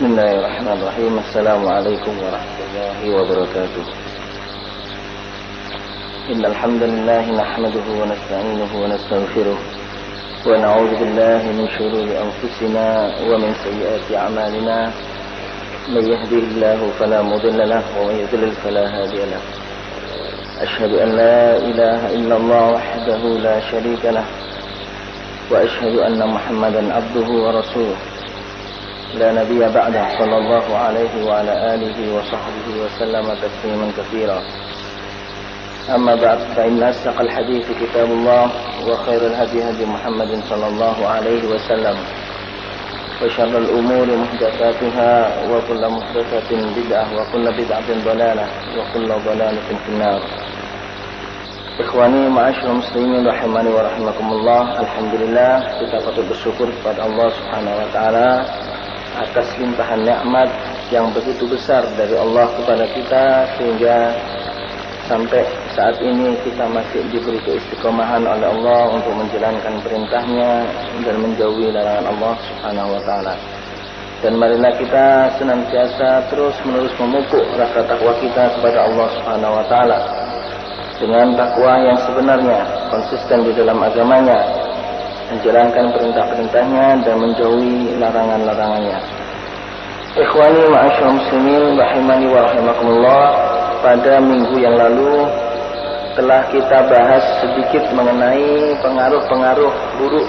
Bismillahirrahmanirrahim. Assalamualaikum warahmatullahi wabarakatuh. Innal hamdalillah nahmaduhu wa nasta'inuhu wa nastaghfiruh wa na'udzu billahi min shururi anfusina wa min sayyiati a'malina. May yahdihillahu fala mudilla lahu wa may yudlil fala hadiya lahu. Ashhadu an la ilaha illallah wahdahu la syarika lahu wa ashhadu anna Muhammadan abduhu wa rasuluh. لا نبي بعده صلى الله عليه وعلى آله وصحبه وسلم تسليما كثيرا. أما بعد فإن أصدق الحديث كتاب الله وخير الهدي هدي محمد صلى الله عليه وسلم وشر الأمور محدثاتها وكل محدثة بدعة وكل بدعة ضلالة وكل ضلالة في النار. Ikhwani ma'asyiral muslimin rahimani wa rahimakumullah. Alhamdulillah, kita patut bersyukur kepada Allah Subhanahu wa taala atas limpahan nikmat yang begitu besar dari Allah kepada kita, sehingga sampai saat ini kita masih diberi keistiqomahan oleh Allah untuk menjalankan perintahnya dan menjauhi larangan Allah Subhanahu wa taala. Dan marilah kita senantiasa terus menerus memupuk rasa takwa kita kepada Allah Subhanahu wa taala dengan takwa yang sebenarnya, konsisten di dalam agamanya, menjalankan perintah-perintahnya dan menjauhi larangan-larangannya. Ikhwani ma'asyiral muslimin rahimani wa rahimakumullah. Pada minggu yang lalu telah kita bahas sedikit mengenai pengaruh-pengaruh buruk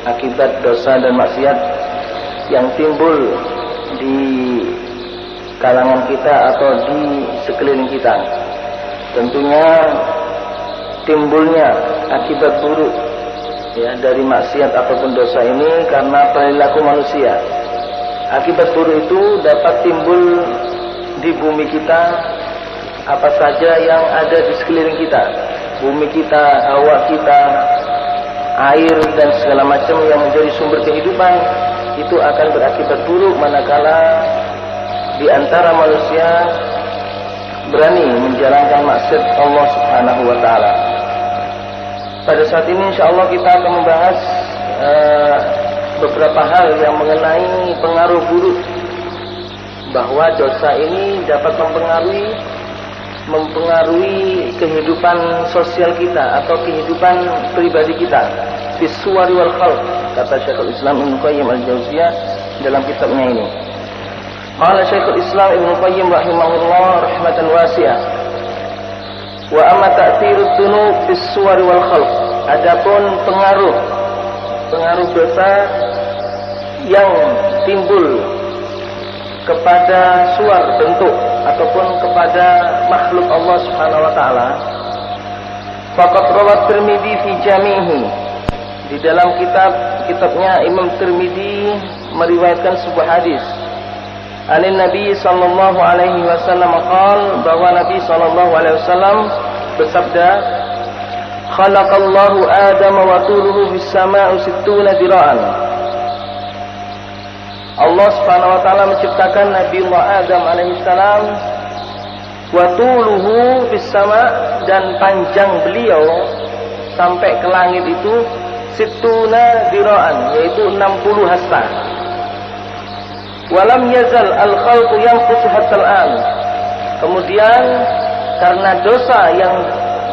akibat dosa dan maksiat yang timbul di kalangan kita atau di sekeliling kita. Tentunya timbulnya akibat buruk dari maksiat ataupun dosa ini karena perilaku manusia. Akibat buruk itu dapat timbul di bumi kita, apa saja yang ada di sekeliling kita, bumi kita, hawa kita, air dan segala macam yang menjadi sumber kehidupan, itu akan berakibat buruk manakala di antara manusia berani menjalankan maksiat Allah Subhanahu wa taala. Pada saat ini insyaallah kita akan membahas beberapa hal yang mengenai pengaruh buruk, bahwa dosa ini dapat mempengaruhi kehidupan sosial kita atau kehidupan pribadi kita. Fis-suwari wal khalq, kata Syekhul Islam Ibnu Qayyim al-Jauziyah dalam kitabnya ini. Qala Syekhul Islam Ibnu Qayyim rahimahullah rahmatan wasi'ah. Wa amma ta'thirud dzunub fis-suwari wal khalq. Adapun pengaruh dosa yang timbul kepada suar bentuk ataupun kepada makhluk Allah Subhanahu wa taala, faqad rawat Tirmidzi fi jamihi. Di dalam kitabnya Imam Tirmidzi meriwayatkan sebuah hadis. Anin Nabi sallallahu alaihi wasallam qala, bahwa Nabi sallallahu alaihi wasallam bersabda, khalaqallahu Adama wa tuluhu fis sama'i 60 dira'an. Allah Subhanahu wa taala menciptakan Nabi Allah Adam alaihi salam, wa tuluhu fis sama', dan panjang beliau sampai ke langit itu 60 dira'an, yaitu 60 hasta. Walam yazal al-khalqu yanqusu hatta al-an. Kemudian karena dosa yang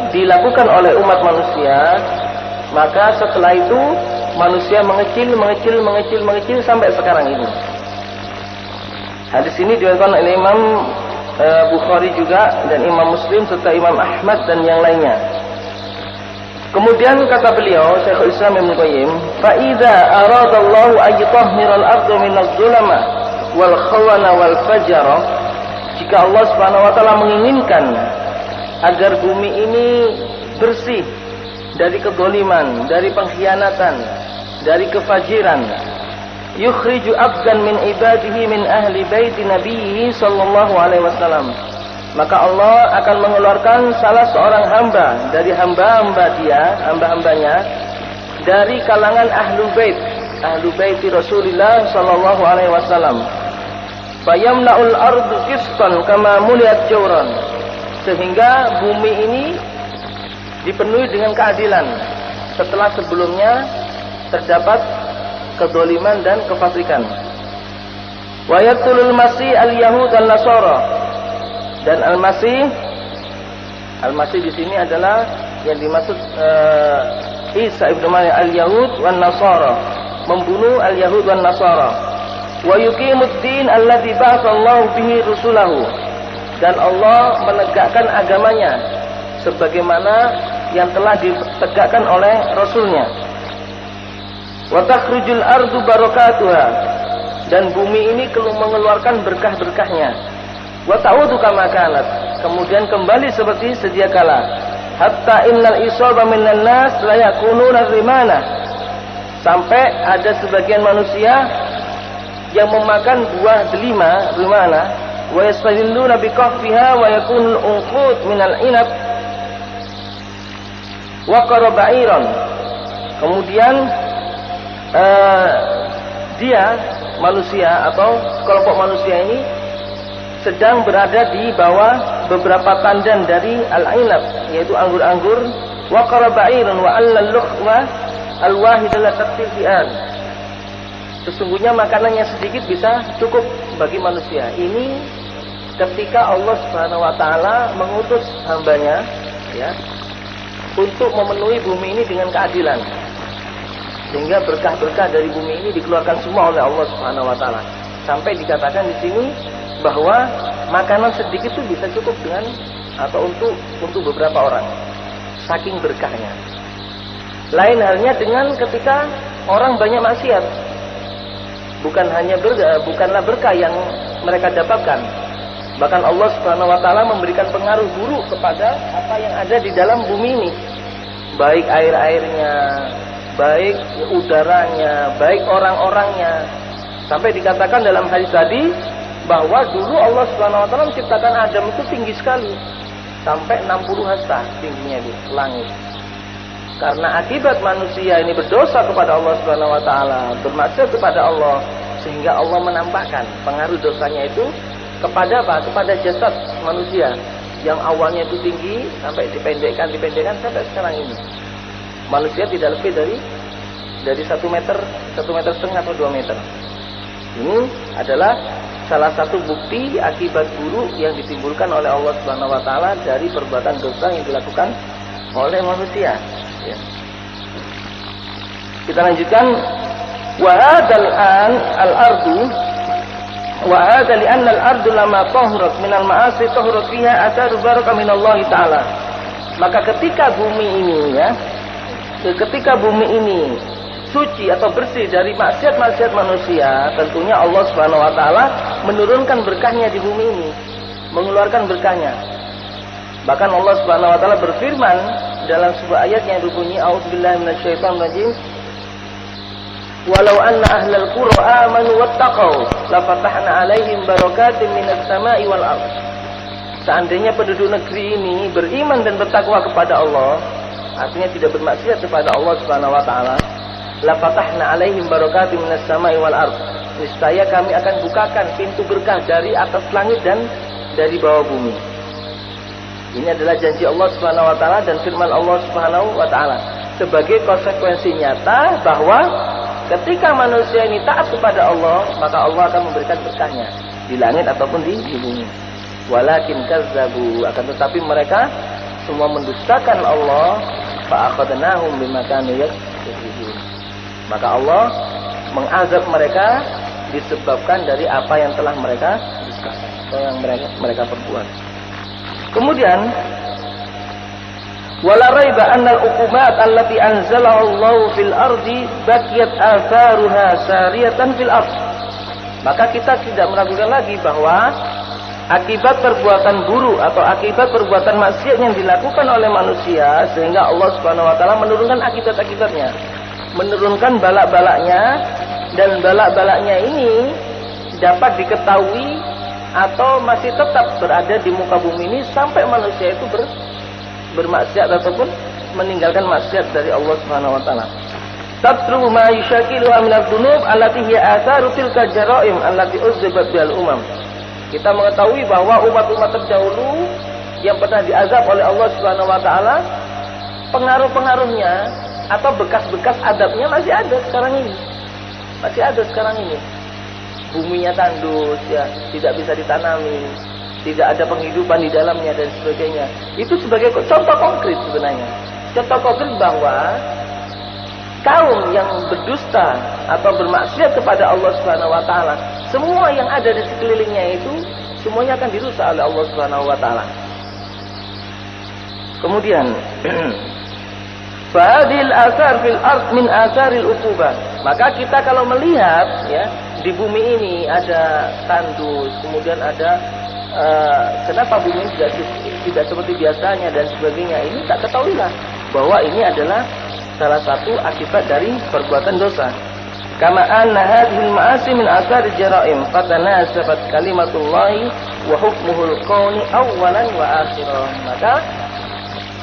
dilakukan oleh umat manusia, maka setelah itu manusia mengecil sampai sekarang ini. Hadis ini diriwayatkan oleh Imam Bukhari juga dan Imam Muslim serta Imam Ahmad dan yang lainnya. Kemudian kata beliau Syekhul Islam Ibnu Qayyim, fa idza aradallahu an yutahhira al-ardha min adh-dhulama wal khawana wal fajara, jika Allah Subhanahu wa taala menginginkan agar bumi ini bersih dari kezaliman, dari pengkhianatan, dari kefajiran, yukhriju abdan min ibadihi min ahli baiti nabiyhi sallallahu alaihi wasallam, maka Allah akan mengeluarkan salah seorang hamba dari hamba-hambanya dari kalangan ahlu baiti Rasulullah sallallahu alaihi wasallam. Fayamla'ul ardu qistan kama muliyat jawran, sehingga bumi ini dipenuhi dengan keadilan setelah sebelumnya terdapat kezaliman dan kefasikan. Wa yaqtulul masih al-yahud an-nasara. Dan al-masih di sini adalah yang dimaksud Isa ibnu Maryam al-yahud wan nasara, membunuh al-yahud wan nasara. Wa yuqimuddin alladzi ba'atsallahu bihi rusulahu. Dan Allah menegakkan agamanya sebagaimana yang telah ditegakkan oleh Rasulnya. Wa takhrujul ardu barakatuha. Dan bumi ini mengeluarkan berkah-berkahnya. Wa ta'udu kama kanat. Kemudian kembali seperti sedia kala. Hatta innal isaba minan nas la yakununa rimana. Sampai ada sebagian manusia yang memakan buah delima, rimana, wa yastadilluna biqahfiha wa yakunul unqud minal inab wa qaraba'iran. Kemudian dia manusia atau kelompok manusia ini sedang berada di bawah beberapa tandan dari al-inab, yaitu anggur-anggur, wa qaraba'iran wa al-luqma al-wahid la taqtifian. Sesungguhnya makanannya sedikit bisa cukup bagi manusia. Ini ketika Allah Subhanahu wa taala mengutus hambanya ya untuk memenuhi bumi ini dengan keadilan. Sehingga berkah-berkah dari bumi ini dikeluarkan semua oleh Allah Subhanahu wa taala. Sampai dikatakan di sini bahwa makanan sedikit itu bisa cukup dengan atau untuk beberapa orang. Saking berkahnya. Lain halnya dengan ketika orang banyak maksiat. Bukanlah berkah yang mereka dapatkan. Bahkan Allah Subhanahu wa taala memberikan pengaruh buruk kepada apa yang ada di dalam bumi ini. Baik air-airnya, baik udaranya, baik orang-orangnya. Sampai dikatakan dalam hadis tadi bahwa dulu Allah Subhanahu wa taala menciptakan Adam itu tinggi sekali. Sampai 60 hasta tingginya di langit. Karena akibat manusia ini berdosa kepada Allah Subhanahu wa taala, bermaksiat kepada Allah, sehingga Allah menampakkan pengaruh dosanya itu kepada apa? Kepada jasad manusia yang awalnya itu tinggi sampai dipendekkan sampai sekarang ini. Manusia tidak lebih dari 1 meter, 1,5 meter atau 2 meter. Ini adalah salah satu bukti akibat buruk yang ditimbulkan oleh Allah Subhanahu wa taala dari perbuatan dosa yang dilakukan oleh manusia. Ya. Kita lanjutkan. Wa hadzal an al-ardu wa hadza li anna al-ardu lama tahurat min al-ma'asi tahurat fiha athar barakah min Allah taala. Maka ketika bumi ini suci atau bersih dari maksiat-maksiat manusia, tentunya Allah Subhanahu wa taala menurunkan berkahnya di bumi ini, mengeluarkan berkahnya. Bahkan Allah Subhanahu wa taala berfirman dalam sebuah ayat yang berbunyi a'udzubillahi minasyaitonir rajim, walau anna ahlal qura amanu wattaqau lafatahna 'alaihim barakatin minas sama'i wal ardh. Seandainya penduduk negeri ini beriman dan bertakwa kepada Allah, artinya tidak bermaksiat kepada Allah Subhanahu wa taala, lafatahna 'alaihim barakatin minas sama'i wal ardh. Niscaya kami akan bukakan pintu berkah dari atas langit dan dari bawah bumi. Ini adalah janji Allah Subhanahu wa taala dan firman Allah Subhanahu wa taala sebagai konsekuensi nyata bahwa ketika manusia ini taat kepada Allah, maka Allah akan memberikan berkahnya di langit ataupun di bumi. Walakin kazzabu, akan tetapi mereka semua mendustakan Allah, fa akhadnahum bima kanu yaksibun. Maka Allah mengazab mereka disebabkan dari apa yang telah mereka dustakan, atau yang mereka perbuat. Kemudian wala raiba anna al-uqubat allati anzalahu Allah fil ardi baqiyat atharuha sariyatan fil ard. Maka kita tidak meragukan lagi bahwa akibat perbuatan buruk atau akibat perbuatan maksiat yang dilakukan oleh manusia, sehingga Allah Subhanahu wa taala menurunkan akibat-akibatnya, menurunkan balak-balaknya, dan balak-balaknya ini dapat diketahui atau masih tetap berada di muka bumi ini sampai manusia itu bermaksiat ataupun meninggalkan maksiat dari Allah Subhanahu wa taala. Tatru ma yushakiluha min adz-dzunub allati hiya atharu tilka jaraim allati uzzibat bil umam. Kita mengetahui bahwa umat-umat terdahulu yang pernah diazab oleh Allah Subhanahu wa taala, pengaruh-pengaruhnya atau bekas-bekas adabnya masih ada sekarang ini. Masih ada sekarang ini. buminya tandus, ya, tidak bisa ditanami, tidak ada penghidupan di dalamnya dan sebagainya. Itu sebagai contoh konkret sebenarnya. Contoh konkret bahwa kaum yang berdusta atau bermaksiat kepada Allah Subhanahu wa taala, semua yang ada di sekelilingnya itu semuanya akan dirusak oleh Allah Subhanahu wa taala. Kemudian fadil asar fil ard min asaril uqubah. Maka kita kalau melihat, ya, di bumi ini ada tandus, kemudian ada kenapa bumi ini tidak seperti biasanya dan sebagainya, ini tak ketahuilah bahwa ini adalah salah satu akibat dari perbuatan dosa. Kama anna hadhil ma'asi min asari jaraim fatanasabat kalimatullahi wa hukmuhul qawni awwalan wa akhiran. Maka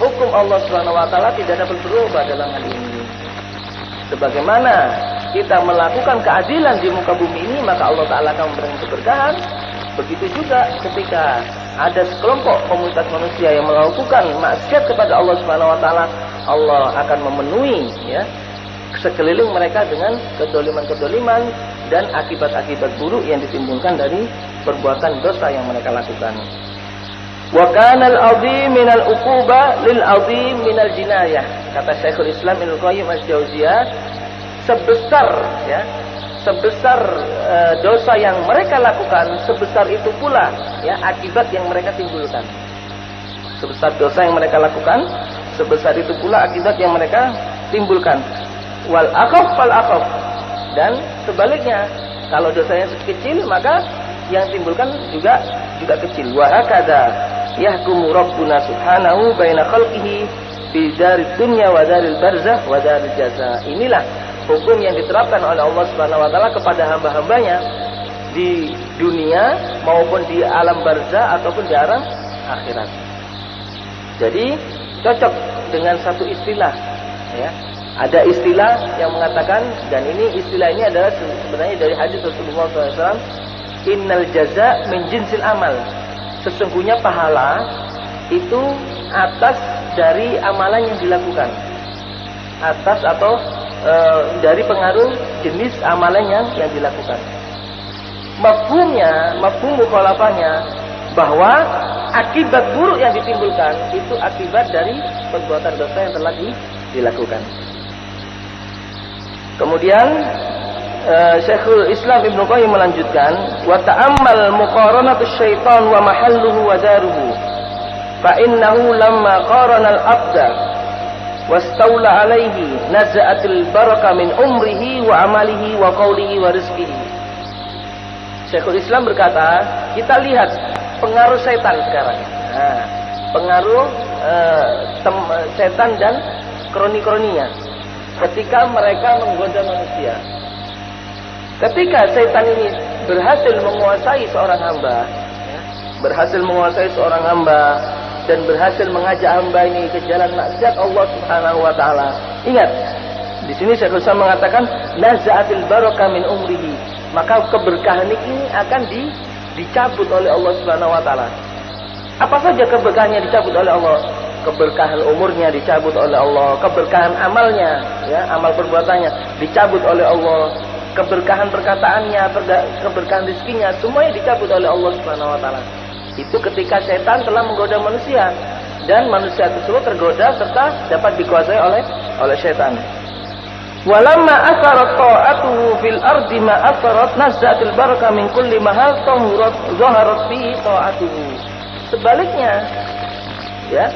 hukum Allah Subhanahu wa taala tidak dapat berubah dalam hal ini. Sebagaimana kita melakukan keadilan di muka bumi ini, maka Allah taala akan memberikan keberkahan. Begitu juga ketika ada sekelompok komunitas manusia yang melakukan maksiat kepada Allah Subhanahu wa taala, Allah akan memenuhi, ya, sekeliling mereka dengan kedoliman-kedoliman dan akibat-akibat buruk yang ditimbulkan dari perbuatan dosa yang mereka lakukan. Wa kana al-'azim min al-uquba lil-'azim min al-jinayah. Kata Syekhul Islam Ibnu Qayyim Al-Jauziyah, sebesar dosa yang mereka lakukan, sebesar itu pula, ya, akibat yang mereka timbulkan. Sebesar dosa yang mereka lakukan, sebesar itu pula akibat yang mereka timbulkan. Wal aqaf fal aqaf. Dan sebaliknya, kalau dosanya kecil, maka yang timbulkan juga kecil. Wa hakadha yahkumu rabbuna subhanahu baina khalqihi fi darid dunya wa daril barzakh wa daril jaza. Inilah hukum yang diterapkan oleh Allah Subhanahu wa taala kepada hamba-hambanya di dunia maupun di alam barzakh ataupun di alam akhirat. Jadi cocok dengan satu istilah, ya. Ada istilah yang mengatakan, dan istilah ini adalah sebenarnya dari hadis Rasulullah SAW, innal jaza min jinsil amal. Sesungguhnya pahala itu atas dari amalan yang dilakukan, atas atau dari pengaruh jenis amalan yang dilakukan. Mafhum mukhalafahnya bahwa akibat buruk yang ditimbulkan itu akibat dari perbuatan dosa yang telah dilakukan. Kemudian Syekhul Islam Ibnu Qayyim melanjutkan, wa ta'ammal muqaranatus syaitan wa mahalluhu wa daruhu fa innahu lamma qarana al-'abda wastawla alaihi naza'atil baraka min umrihi wa amalihi wa qawlihi wa rizqihi. Syekhul Islam berkata, kita lihat pengaruh setan sekarang. Nah, pengaruh setan dan kroni-kroninya ketika mereka menggoda manusia. Ketika setan ini berhasil menguasai seorang hamba, ya, berhasil menguasai seorang hamba dan berhasil mengajak hamba ini ke jalan maksiat Allah Subhanahu wa taala. Ingat, di sini Syekhul Islam mengatakan naza'atil barakah min umrihi. Maka keberkahan ini akan dicabut oleh Allah Subhanahu wa taala. Apa saja keberkahannya dicabut oleh Allah? Keberkahan umurnya dicabut oleh Allah, keberkahan amalnya, ya, amal perbuatannya dicabut oleh Allah, keberkahan perkataannya, keberkahan rezekinya, semuanya dicabut oleh Allah Subhanahu wa taala. Itu ketika setan telah menggoda manusia dan manusia tersebut tergoda serta dapat dikuasai oleh setan. Walamma asarat ta'atuhu fil ardi ma asarat nazatil barakah min kulli mahal tahurat zaharat fi ta'atuhu. Sebaliknya, ya,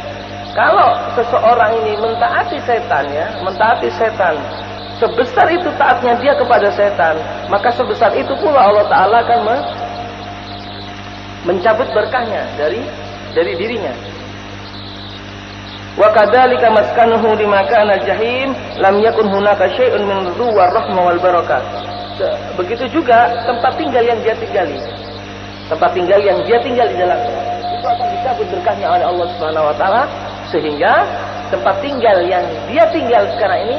kalau seseorang ini mentaati setan, ya, mentaati setan, sebesar itu taatnya dia kepada setan, maka sebesar itu pula Allah Ta'ala akan mencabut berkahnya dari dirinya. Wa kadzalika maskanuhu limakana jahim lam yakun hunaka syai'un min ridha war rahmah wal barakah. Begitu juga tempat tinggal yang dia tinggali. Tempat tinggal yang dia tinggal di dalamnya itu akan dicabut berkahnya oleh Allah Subhanahu wa taala, sehingga tempat tinggal yang dia tinggal sekarang ini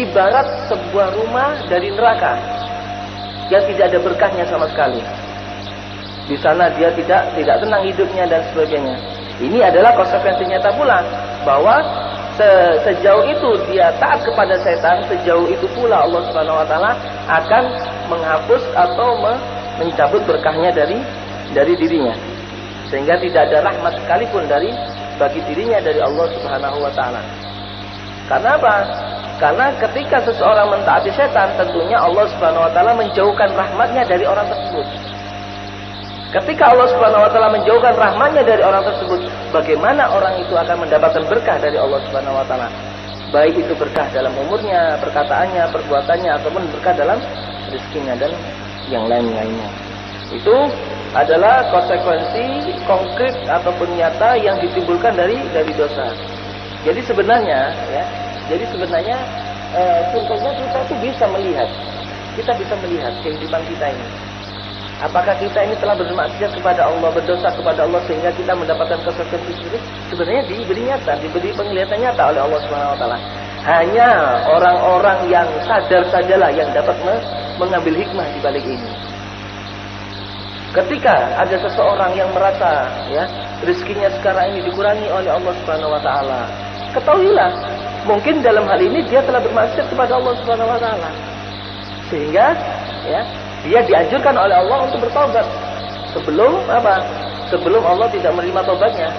ibarat sebuah rumah dari neraka yang tidak ada berkahnya sama sekali. Di sana dia tidak tenang hidupnya dan sebagainya. Ini adalah konsekuensi nyata pula bahwa sejauh itu dia taat kepada setan, sejauh itu pula Allah Subhanahu wa taala akan menghapus atau mencabut berkahnya dari dirinya. Sehingga tidak ada rahmat sekalipun bagi dirinya dari Allah Subhanahu wa taala. Karena apa? Karena ketika seseorang mentaati setan, tentunya Allah Subhanahu wa taala menjauhkan rahmatnya dari orang tersebut. Ketika Allah Subhanahu wa taala menjauhkan rahmatnya dari orang tersebut, bagaimana orang itu akan mendapatkan berkah dari Allah Subhanahu wa taala? Baik itu berkah dalam umurnya, perkataannya, perbuatannya, ataupun berkah dalam rezekinya dan yang lain-lainnya. Itu adalah konsekuensi konkret ataupun nyata yang ditimbulkan dari dosa. Jadi sebenarnya simpelnya kita itu bisa melihat kehidupan kita ini. Apakah kita ini telah bermaksiat kepada Allah, berdosa kepada Allah sehingga kita mendapatkan konsekuensi tersebut? Sebenarnya diberi penglihatan nyata oleh Allah Subhanahu wa taala. Hanya orang-orang yang sadar sajalah yang dapat mengambil hikmah di balik ini. Ketika ada seseorang yang merasa rezekinya sekarang ini dikurangi oleh Allah Subhanahu wa taala, ketahuilah mungkin dalam hal ini dia telah bermaksiat kepada Allah Subhanahu wa taala. Sehingga dia dianjurkan oleh Allah untuk bertobat sebelum Allah tidak menerima tobatnya.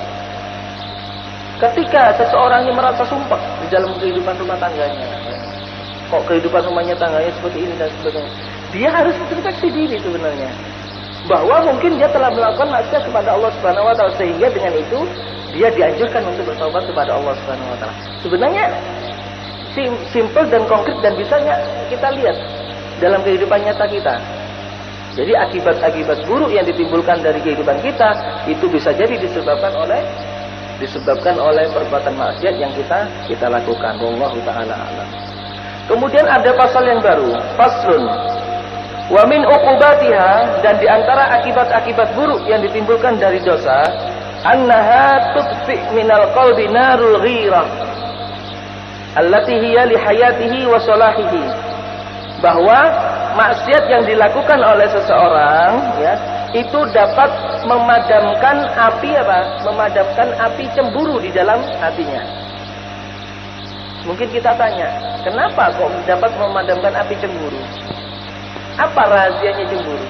Ketika seseorang yang merasa sumpah di dalam kehidupan rumah tangganya, kok kehidupan rumahnya tangganya seperti ini dan sebagainya, dia harus introspeksi diri sebenarnya bahwa mungkin dia telah melakukan maksiat kepada Allah Subhanahu wa taala, sehingga dengan itu dia dianjurkan untuk bertobat kepada Allah Subhanahu wa taala. Sebenarnya simpel dan konkret dan bisanya kita lihat dalam kehidupan nyata kita. Jadi akibat-akibat buruk yang ditimbulkan dari kehidupan kita itu bisa jadi disebabkan oleh perbuatan maksiat yang kita lakukan. Wallahu taala alam. Kemudian ada pasal yang baru, faslun. Wa min uqubatiha, dan di antara akibat-akibat buruk yang ditimbulkan dari dosa, annaha tudfi minal qalbi narul ghirah allati hiya li hayatihi wa salahihi. Bahwa maksiat yang dilakukan oleh seseorang itu dapat memadamkan api cemburu di dalam hatinya. Mungkin kita tanya, kenapa kok dapat memadamkan api cemburu? Apa rahasianya cemburu?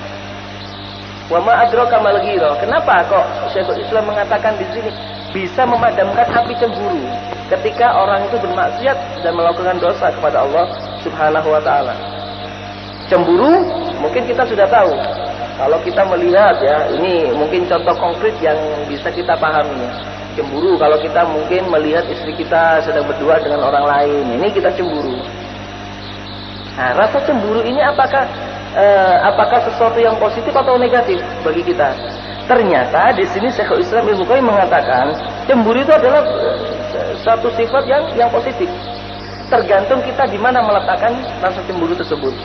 Wa ma adraka mal ghirah. Kenapa kok Syekhul Islam mengatakan di sini bisa memadamkan api cemburu ketika orang itu bermaksiat dan melakukan dosa kepada Allah Subhanahu wa taala? Cemburu mungkin kita sudah tahu. Kalau kita melihat ini mungkin contoh konkret yang bisa kita pahami. Cemburu kalau kita mungkin melihat istri kita sedang berdua dengan orang lain, ini kita cemburu. Nah, rasa cemburu ini apakah sesuatu yang positif atau negatif bagi kita? Ternyata di sini Syekhul Islam Ibnu Qayyim mengatakan cemburu itu adalah satu sifat yang positif. Tergantung kita di mana meletakkan rasa cemburu tersebut.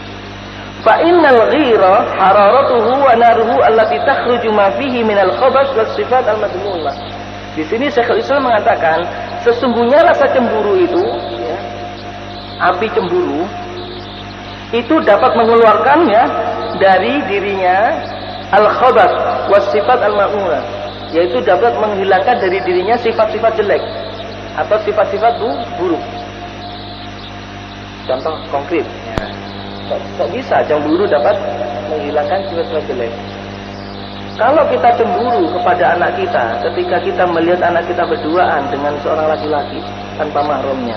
Fa innal ghira hararatuhu wa naruhu allati takhruju ma fihi minal khabath was sifat al madmumah. Di sini Syekhul Islam mengatakan sesungguhnya rasa cemburu itu api cemburu itu dapat mengeluarkan dari dirinya al khabath was sifat al madmumah, yaitu dapat menghilangkan dari dirinya sifat-sifat jelek atau sifat-sifat buruk. Contoh konkret kok bisa cemburu dapat menghilangkan sifat-sifat jelek? Kalau kita cemburu kepada anak kita ketika kita melihat anak kita berduaan dengan seorang laki-laki tanpa mahramnya,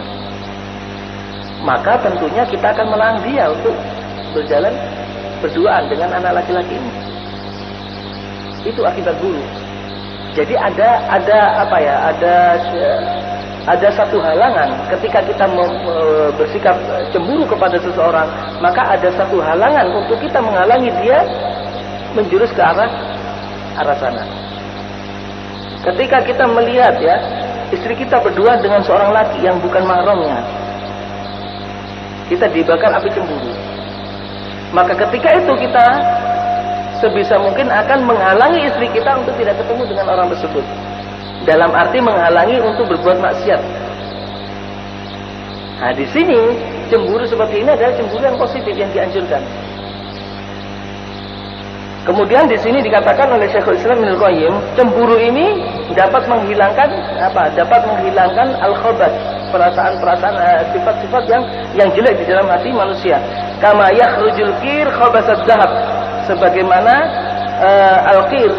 maka tentunya kita akan melarang dia untuk berjalan berduaan dengan anak laki-laki ini. Itu akibat buruk. Jadi ada satu halangan ketika kita bersikap cemburu kepada seseorang, maka ada satu halangan untuk kita menghalangi dia menjurus ke arah sana. Ketika kita melihat istri kita berdua dengan seorang laki yang bukan mahramnya, kita dibakar api cemburu. Maka ketika itu kita sebisa mungkin akan menghalangi istri kita untuk tidak ketemu dengan orang tersebut. Dalam arti menghalangi untuk berbuat maksiat. Nah, di sini cemburu seperti ini adalah cemburu yang positif yang dianjurkan. Kemudian di sini dikatakan oleh Syekhul Islam Ibnu Qayyim, cemburu ini dapat menghilangkan Dapat menghilangkan al-khabath perasaan-perasaan, sifat-sifat yang jelek di dalam hati manusia. Kama yakhrujul qir khabasad dzahab, sebagaimana al-qir,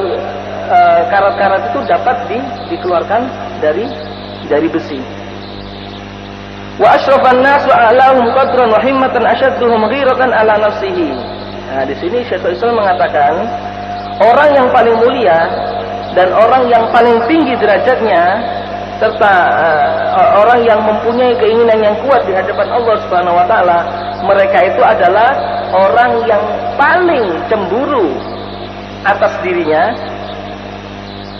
karat-karat itu dapat dikeluarkan dari besi. Wa asyrafan nas wa a'lahum qadran wa himmatan ashadduhum ghiratan ala nafsihi. Nah, di sini Syekhul Islam mengatakan orang yang paling mulia dan orang yang paling tinggi derajatnya serta orang yang mempunyai keinginan yang kuat di hadapan Allah Subhanahu wa taala, mereka itu adalah orang yang paling cemburu atas dirinya,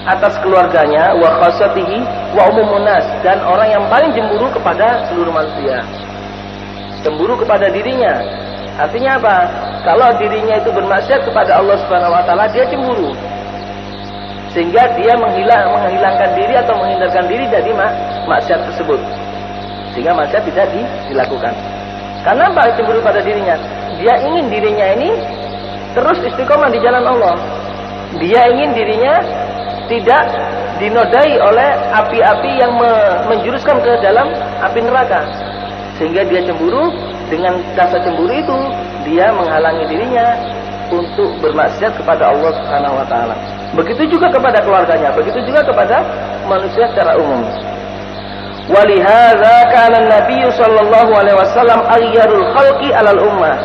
atas keluarganya, wa khasatihi wa umumun nas, dan orang yang paling cemburu kepada seluruh manusia. Cemburu kepada dirinya. Artinya apa? Kalau dirinya itu bermaksiat kepada Allah Subhanahu wa taala, dia cemburu. Sehingga dia menghilangkan diri atau menghindarkan diri dari maksiat tersebut. Sehingga maksiat tidak dilakukan. Karena apa cemburu pada dirinya? Dia ingin dirinya ini terus istiqomah di jalan Allah. Dia ingin dirinya tidak dinodai oleh api-api yang menjuruskan ke dalam api neraka. Sehingga dia cemburu. Dengan rasa cemburu itu dia menghalangi dirinya untuk bermaksiat kepada Allah Subhanahu wa taala. Begitu juga kepada keluarganya, begitu juga kepada manusia secara umum. Walihadza kana Nabi sallallahu alaihi wasallam aghyarul khalqi 'alal ummah.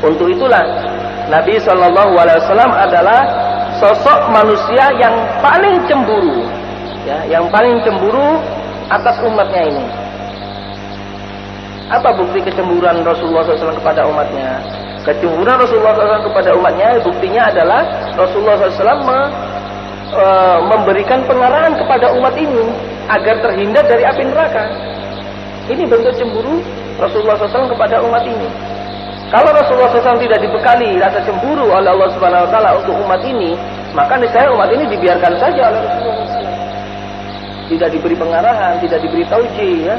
Untuk itulah Nabi sallallahu alaihi wasallam adalah sosok manusia yang paling cemburu, ya, yang paling cemburu atas umatnya ini. Apa bukti kecemburuan Rasulullah SAW kepada umatnya? Kecemburuan Rasulullah SAW kepada umatnya, buktinya adalah Rasulullah SAW memberikan pengarahan kepada umat ini agar terhindar dari api neraka. Ini bentuk cemburu Rasulullah SAW kepada umat ini. Kalau Rasulullah SAW tidak dibekali rasa cemburu oleh Allah Subhanahu Wa Taala untuk umat ini, maka niscaya umat ini dibiarkan saja oleh Rasulullah SAW. Tidak diberi pengarahan, tidak diberi taujih, ya,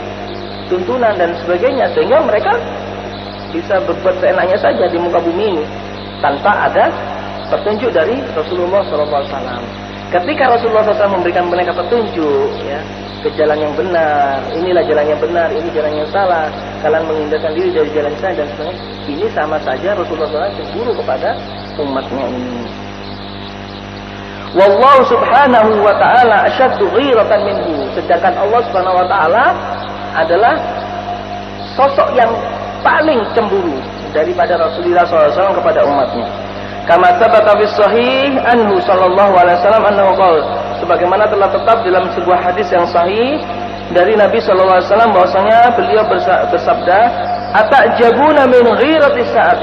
tuntunan dan sebagainya, sehingga mereka bisa berbuat seenaknya saja di muka bumi ini tanpa ada petunjuk dari Rasulullah SAW. Ketika Rasulullah SAW memberikan mereka petunjuk, ya, ke jalan yang benar, inilah jalan yang benar, ini jalan yang salah, kalian menghindarkan diri dari jalan saya dan sebagainya, ini sama saja Rasulullah SAW cemburu kepada umatnya ini. Wallahu subhanahu wa ta'ala asyaddu ghiratan minhu. Sedangkan Allah Subhanahu wa ta'ala adalah sosok yang paling cemburu daripada Rasulullah SAW kepada umatnya. Kama tsabata fi sahih anhu sallallahu alaihi wasallam annahu qala, sebagaimana telah tetap dalam sebuah hadis yang sahih dari Nabi sallallahu alaihi wasallam bahwasanya beliau bersabda, "Atajabuna min ghirati sa'at?"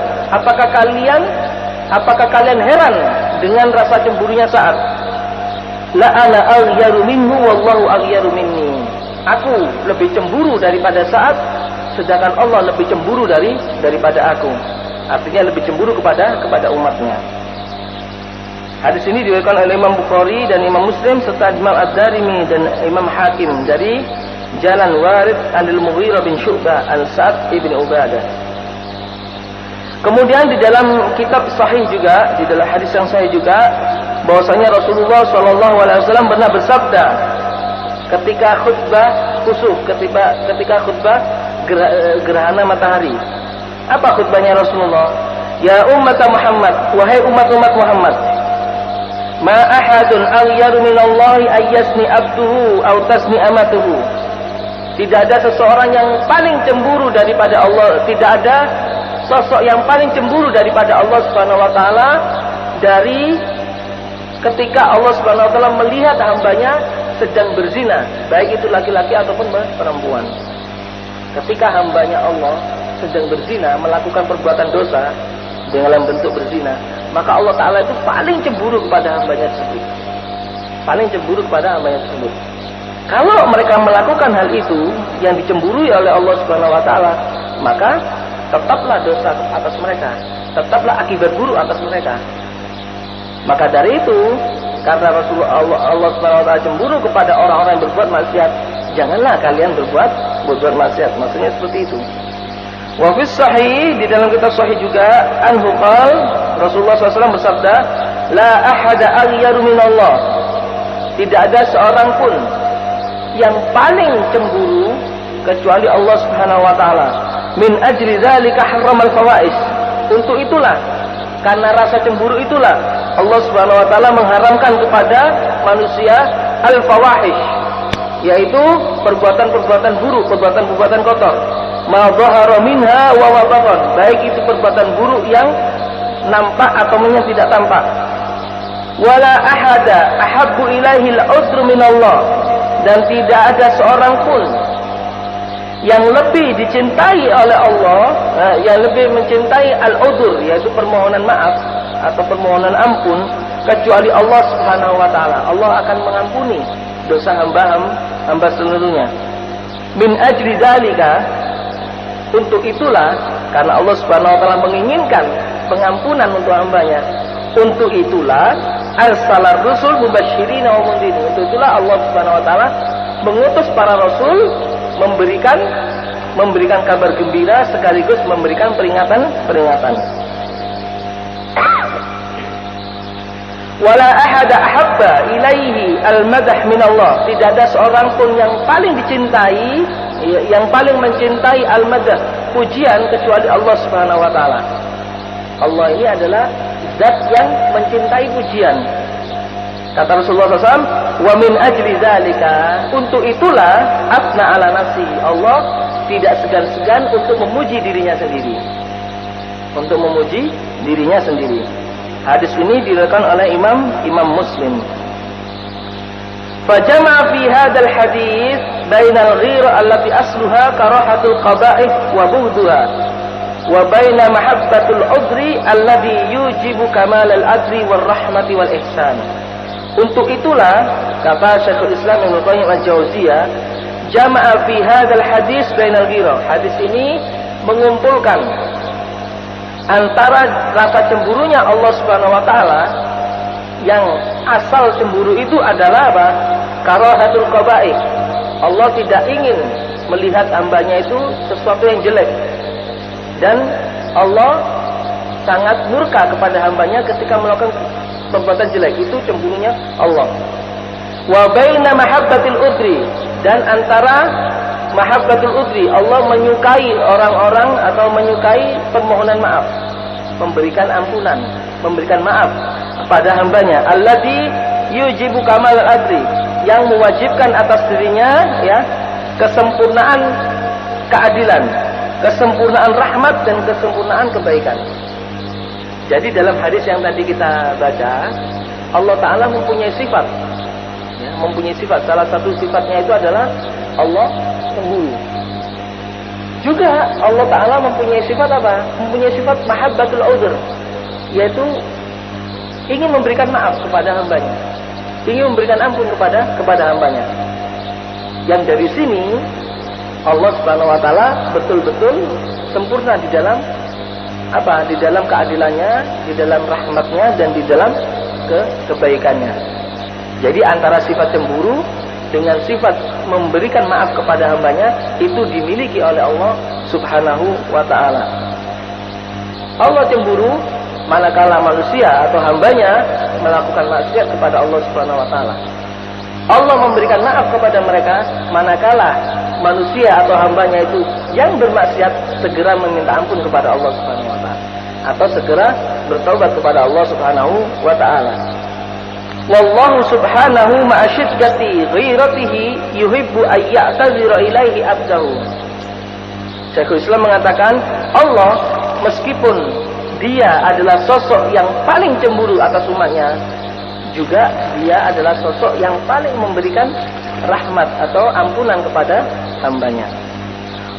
Apakah kalian heran dengan rasa cemburunya Sa'ad? La ana aghyaru minhu wallahu aghyaru minni. Aku lebih cemburu daripada Sa'ad, sedangkan Allah lebih cemburu daripada aku. Artinya lebih cemburu kepada umatnya. Hadis ini diriwayatkan oleh Imam Bukhari dan Imam Muslim serta Imam Ad-Darimi dan Imam Hakim dari jalan Warid Anil Mughirah bin Syu'bah Al-Sa'ad ibn Ubadah. Kemudian di dalam kitab sahih juga, di dalam hadis yang sahih juga, bahwasanya Rasulullah SAW pernah bersabda ketika khutbah khusuf, ketika khutbah gerhana matahari. Apa khutbahnya Rasulullah? Ya umat Muhammad, wahai umat-umat Muhammad, ma ahadun aghyaru minallahi ayyasni abduhu aw tasni amatuhu. Tidak ada seseorang yang paling cemburu daripada Allah, tidak ada sosok yang paling cemburu daripada Allah Subhanahu wa taala dari ketika Allah Subhanahu wa taala melihat hambanya sedang berzina, baik itu laki-laki ataupun perempuan. Ketika hambanya Allah sedang berzina, melakukan perbuatan dosa dalam bentuk berzina, maka Allah taala itu paling cemburu kepada hambanya tersebut. Paling cemburu kepada hambanya tersebut. Kalau mereka melakukan hal itu yang dicemburui oleh Allah Subhanahu wa taala, maka tetaplah dosa atas mereka, tetaplah akibat buruk atas mereka. Maka dari itu, karena Rasulullah Allah Subhanahu wa taala cemburu kepada orang-orang yang berbuat maksiat, janganlah kalian berbuat maksiat. Maksudnya seperti itu. Wa fi sahih, di dalam kitab sahih juga, anhu qala, Rasulullah SAW bersabda, la ahada aghyaru minallah. Tidak ada seorang pun yang paling cemburu kecuali Allah Subhanahu wa taala. Min ajli dzalika harramal fawais. Untuk itulah, karena rasa cemburu itulah Allah Subhanahu wa taala mengharamkan kepada manusia al-fawahish, yaitu perbuatan-perbuatan buruk, perbuatan-perbuatan kotor. Ma dhahara minha wa ma batan, baik itu perbuatan buruk yang nampak atau yang tidak tampak. Wala ahada ahabbu ilaihi al-udru minallah, dan tidak ada seorang pun yang lebih dicintai oleh Allah, yang lebih mencintai al-udur, yaitu permohonan maaf atau permohonan ampun, kecuali Allah Subhanahu wa taala. Allah akan mengampuni dosa hamba seluruhnya. Min ajli dzalika, untuk itulah, karena Allah Subhanahu wa taala menginginkan pengampunan untuk hambanya, untuk itulah arsalar rusul mubasysyirin wa mundhirin. Untuk itulah Allah Subhanahu wa taala mengutus para rasul memberikan kabar gembira sekaligus memberikan peringatan. Wala ahada ahabba ilaihi al-madah minallah. Tidak ada seorang pun yang paling dicintai, yang paling mencintai al-madah, pujian, kecuali Allah Subhanahu wa taala. Allah ini adalah zat yang mencintai pujian. Kata Rasulullah SAW, wa min ajli dzalika, untuk itulah afna ala nafsi, Allah tidak segan-segan untuk memuji dirinya sendiri. Untuk memuji dirinya sendiri. Hadis ini diriwayatkan oleh Imam Muslim. Fajama fi hadzal hadis bainal ghirah allati asluha karahatul qaba'ih wa bughduha wa baina mahabbatul udri alladhi yujibu kamalal adri war rahmati wal ihsan. Untuk itulah, kata Syekhul Islam Ibnu Qayyim al-Jauziyah, jama'a fi hadzal hadis bainal ghirah. Hadis ini mengumpulkan antara rasa cemburunya Allah Subhanahu wa taala, yang asal cemburu itu adalah apa? Karahatul qaba'ih. Allah tidak ingin melihat hambanya itu sesuatu yang jelek. Dan Allah sangat murka kepada hambanya ketika melakukan perbuatan jelek. Itu cemburunya Allah. Wa baina mahabbatil udri, dan antara mahabbatul udri, Allah menyukai orang-orang atau menyukai permohonan maaf, memberikan ampunan, memberikan maaf kepada hambanya. Alladzi yujibu kamal adri, yang mewajibkan atas dirinya ya kesempurnaan keadilan, kesempurnaan rahmat dan kesempurnaan kebaikan. Jadi dalam hadis yang tadi kita baca, Allah Ta'ala mempunyai sifat ya, mempunyai sifat. Salah satu sifatnya itu adalah Allah cemburu. Juga Allah Ta'ala mempunyai sifat apa? Mempunyai sifat mahabbatul udhr, yaitu ingin memberikan maaf kepada hambanya, ingin memberikan ampun kepada hambanya. Yang dari sini Allah Subhanahu wa taala betul-betul sempurna di dalam apa? Di dalam keadilannya, di dalam rahmatnya, dan di dalam kebaikannya. Jadi antara sifat cemburu dengan sifat memberikan maaf kepada hambanya itu dimiliki oleh Allah Subhanahu wa ta'ala. Allah cemburu manakala manusia atau hambanya melakukan maksiat kepada Allah Subhanahu wa ta'ala. Allah memberikan maaf kepada mereka manakala manusia atau hambanya itu yang bermaksiat segera meminta ampun kepada Allah Subhanahu wa ta'ala, atau segera bertaubat kepada Allah Subhanahu wa ta'ala. Wallahu subhanahu ma'asyiddati ghiratihi yuhibbu an ya'tazira ilaihi abdahu. Syekhul Islam mengatakan, Allah meskipun dia adalah sosok yang paling cemburu atas umatnya, juga dia adalah sosok yang paling memberikan rahmat atau ampunan kepada hambanya.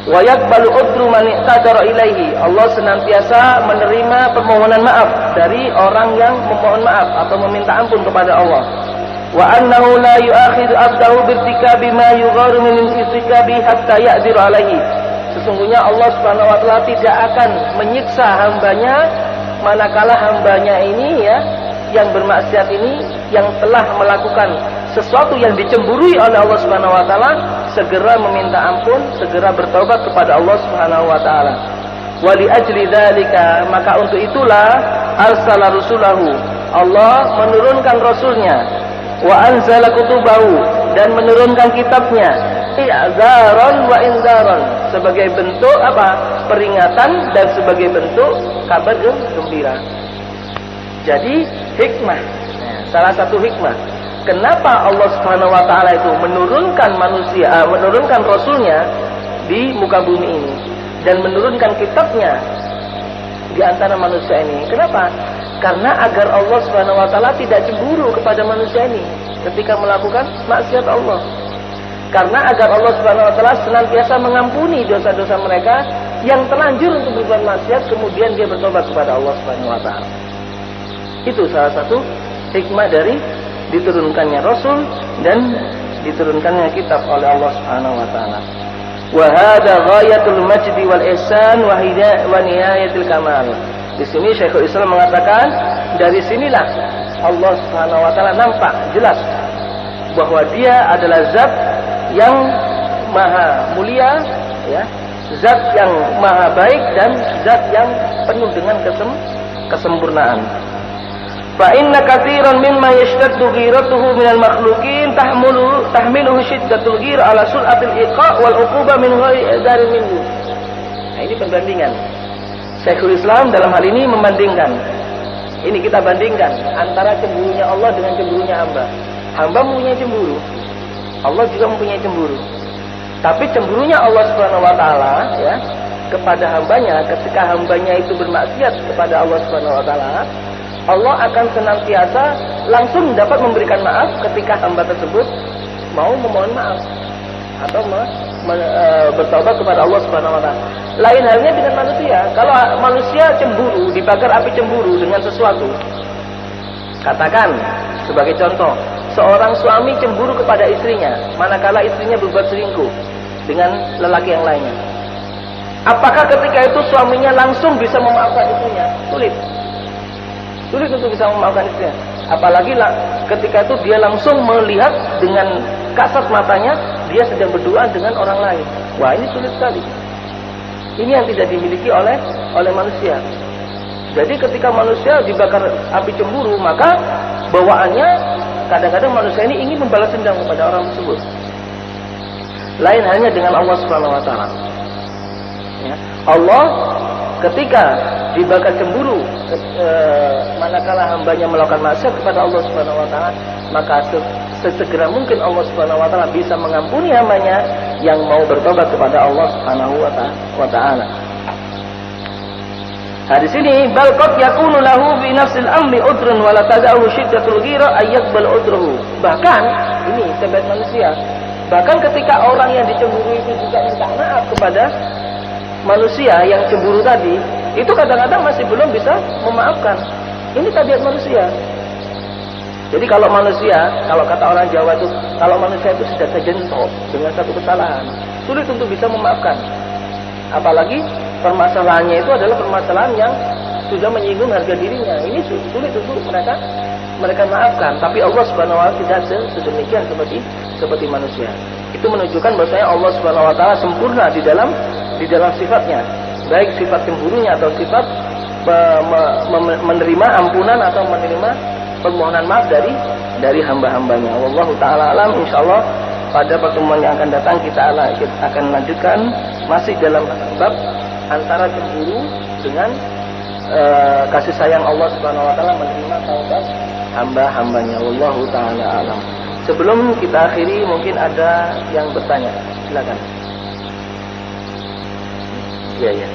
Wa yaqbalu udru man i'tadara ilaihi. Allah senantiasa menerima permohonan maaf dari orang yang memohon maaf atau meminta ampun kepada Allah. Wa annahu la yu'akhidu abdahu birtikabi ma yugharu min irtikabi hatta ya'diru alaihi. Sesungguhnya Allah Subhanahu wa taala tidak akan menyiksa hambanya manakala hambanya ini ya yang bermaksiat ini, yang telah melakukan sesuatu yang dicemburui oleh Allah Subhanahu wa taala, segera meminta ampun, segera bertaubat kepada Allah Subhanahu wa taala. Wa li ajli dzalika, maka untuk itulah arsala rusulahu, Allah menurunkan rasulnya, wa anzala kutubahu, dan menurunkan kitabnya i'zaran wa inzaran, sebagai bentuk apa? Peringatan dan sebagai bentuk kabar gembira. Jadi hikmah, salah satu hikmah kenapa Allah Subhanahu wa taala itu menurunkan rasulnya di muka bumi ini dan menurunkan kitabnya di antara manusia ini. Kenapa? Karena agar Allah Subhanahu wa taala tidak cemburu kepada manusia ini ketika melakukan maksiat Allah. Karena agar Allah Subhanahu wa taala senantiasa mengampuni dosa-dosa mereka yang terlanjur untuk berbuat maksiat, kemudian dia bertobat kepada Allah Subhanahu wa taala. Itu salah satu hikmah dari diturunkannya Rasul dan diturunkannya kitab oleh Allah Subhanahu wa taala. Wa hadza ghayatul majdi wal ihsan wa nihayatul kamal. Di sini Syekhul Islam mengatakan, dari sinilah Allah Subhanahu wa taala nampak jelas bahwa dia adalah zat yang maha mulia, ya, zat yang maha baik dan zat yang penuh dengan kesempurnaan. Fa inna katsiran mimma yashtaddu ghiratuhu minal makhluqin tahmiluhu shiddatul ghir ala sur'atil iqa' wal uquba min ghairi dari minhu. Nah, ini perbandingan. Syekhul Islam dalam hal ini membandingkan. Ini kita bandingkan antara cemburunya Allah dengan cemburunya hamba. Hamba mempunyai cemburu, Allah juga mempunyai cemburu. Tapi cemburunya Allah Subhanahu wa taala, ya, kepada hambanya ketika hambanya itu bermaksiat kepada Allah Subhanahu wa taala, Allah akan senantiasa langsung dapat memberikan maaf ketika hamba tersebut mau memohon maaf atau bertaubat kepada Allah Subhanahu wa taala. Lain halnya dengan manusia. Kalau manusia cemburu, dibakar api cemburu dengan sesuatu. Katakan sebagai contoh, seorang suami cemburu kepada istrinya manakala istrinya berbuat selingkuh dengan lelaki yang lainnya. Apakah ketika itu suaminya langsung bisa memaafkan istrinya? Sulit. Sulit untuk bisa memaafkan istrinya. Apalagi ketika itu dia langsung melihat dengan kasat matanya dia sedang berdoa dengan orang lain. Wah, ini sulit sekali. Ini yang tidak dimiliki oleh manusia. Jadi ketika manusia dibakar api cemburu, maka bawaannya kadang-kadang manusia ini ingin membalas dendam kepada orang tersebut. Lain halnya dengan Allah Subhanahu wa taala. Ya. Allah ketika dibakar cemburu manakala hambanya melakukan maksiat kepada Allah Subhanahu wa taala, maka sesegera mungkin Allah Subhanahu wa taala bisa mengampuni hambanya yang mau bertobat kepada Allah Subhanahu wa taala. Nah, di sini bal qad yakunu lahu bi nafsil amri udrun wa la tad'u shiddatul ghira ayyaqbal udruhu. Bahkan ini sebaik manusia, bahkan ketika orang yang dicemburu itu juga minta maaf kepada manusia yang cemburu tadi, itu kadang-kadang masih belum bisa memaafkan. Ini tabiat manusia. Jadi kalau kata orang Jawa itu, kalau manusia itu sudah kejentok dengan satu kesalahan, sulit untuk bisa memaafkan. Apalagi permasalahannya itu adalah permasalahan yang sudah menyinggung harga dirinya. Ini sulit untuk mereka maafkan. Tapi Allah Subhanahu wa taala tidak sedemikian seperti manusia. Itu menunjukkan bahwasanya Allah Subhanahu wa taala sempurna di dalam sifatnya, baik sifat cemburunya atau sifat menerima ampunan atau menerima permohonan maaf dari hamba-hambanya. Wallahu taala alam. Insyaallah pada pertemuan yang akan datang kita akan lanjutkan masih dalam bab antara cemburu dengan kasih sayang Allah Subhanahu wa taala menerima taubat hamba-hambanya. Wallahu taala alam. Sebelum kita akhiri mungkin ada yang bertanya. Silakan. Ya.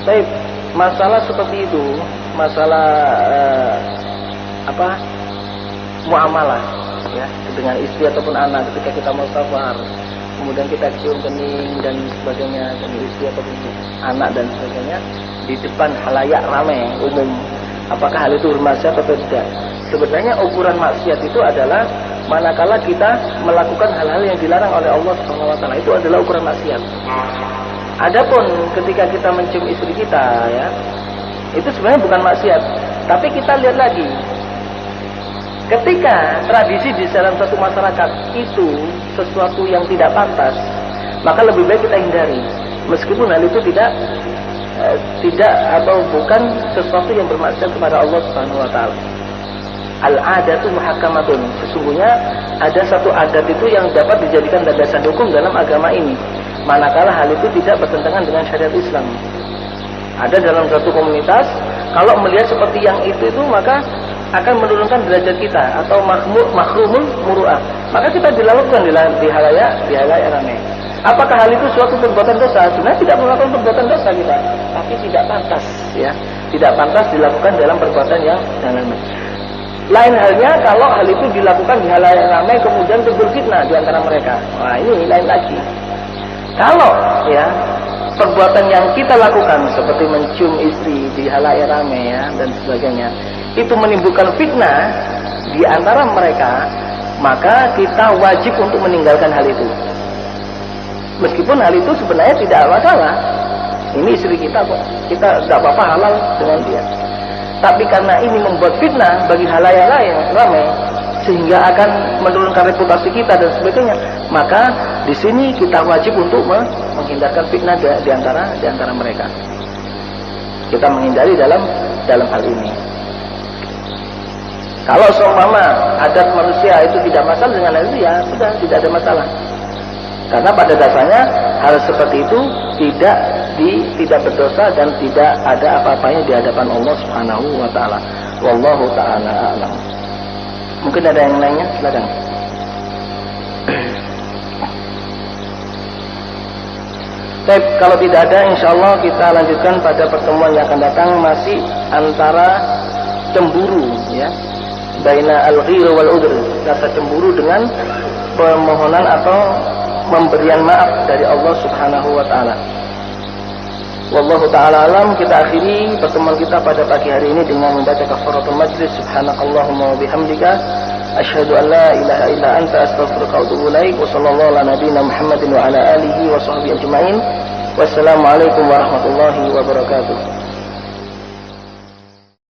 Baik, masalah seperti itu, masalah muamalah ya dengan istri ataupun anak ketika kita mau safar, kemudian kita cium kening dan sebagainya dengan istri ataupun anak dan sebagainya di depan khalayak ramai umum, apakah hal itu bermaksiat atau tidak? Sebenarnya ukuran maksiat itu adalah manakala kita melakukan hal-hal yang dilarang oleh Allah Subhanahu wa taala, itu adalah ukuran maksiat. Adapun ketika kita mencium istri kita, ya, itu sebenarnya bukan maksiat. Tapi kita lihat lagi, ketika tradisi di dalam satu masyarakat itu sesuatu yang tidak pantas, maka lebih baik kita hindari, meskipun hal itu tidak atau bukan sesuatu yang bermaksiat kepada Allah Subhanahu wa taala. Al-adatu muhakkamatun. Sesungguhnya ada satu adat itu yang dapat dijadikan landasan hukum dalam agama ini, manakala hal itu tidak bertentangan dengan syariat Islam. Ada dalam suatu komunitas, kalau melihat seperti yang itu maka akan menurunkan derajat kita atau makrumul muru'ah. Maka kita dilakukan di halayak ramai. Apakah hal itu suatu perbuatan dosa? Sebenarnya tidak melakukan perbuatan dosa kita, tapi tidak pantas, ya. Tidak pantas dilakukan dalam perbuatan yang dalam. Lain halnya kalau hal itu dilakukan di halayak ramai kemudian timbul fitnah di antara mereka. Nah, ini lain lagi. Kalau ya perbuatan yang kita lakukan seperti mencium istri di halayak ramai ya dan sebagainya itu menimbulkan fitnah di antara mereka, maka kita wajib untuk meninggalkan hal itu. Meskipun hal itu sebenarnya tidak masalah, ini istri kita kok, kita tidak apa-apa halal dengan dia. Tapi karena ini membuat fitnah bagi halayak ramai, sehingga akan menurunkan reputasi kita dan sebagainya, maka di sini kita wajib untuk menghindarkan fitnah di antara mereka. Kita menghindari dalam hal ini. Kalau seumpama adat manusia itu tidak masalah dengan hal itu, ya sudah tidak ada masalah. Karena pada dasarnya hal seperti itu tidak berdosa dan tidak ada apa-apanya di hadapan Allah Subhanahu wa taala. Wallahu taala a'lam. Mungkin ada yang lainnya, silakan. Baik, kalau tidak ada, insyaallah kita lanjutkan pada pertemuan yang akan datang, masih antara cemburu, ya, baina al-ghir wal udhr, rasa cemburu dengan permohonan atau pemberian maaf dari Allah Subhanahu wa taala. Wallahu taala alam. Kita akhiri pertemuan kita pada pagi hari ini dengan membaca kafaratul majlis. Subhanakallahumma wa bihamdika asyhadu an la ilaha illa anta astaghfiruka wa atubu ilaik. Wa sallallahu ala nabiyyina Muhammadin wa ala alihi wa sahbihi ajmain. Wassalamualaikum warahmatullahi wabarakatuh.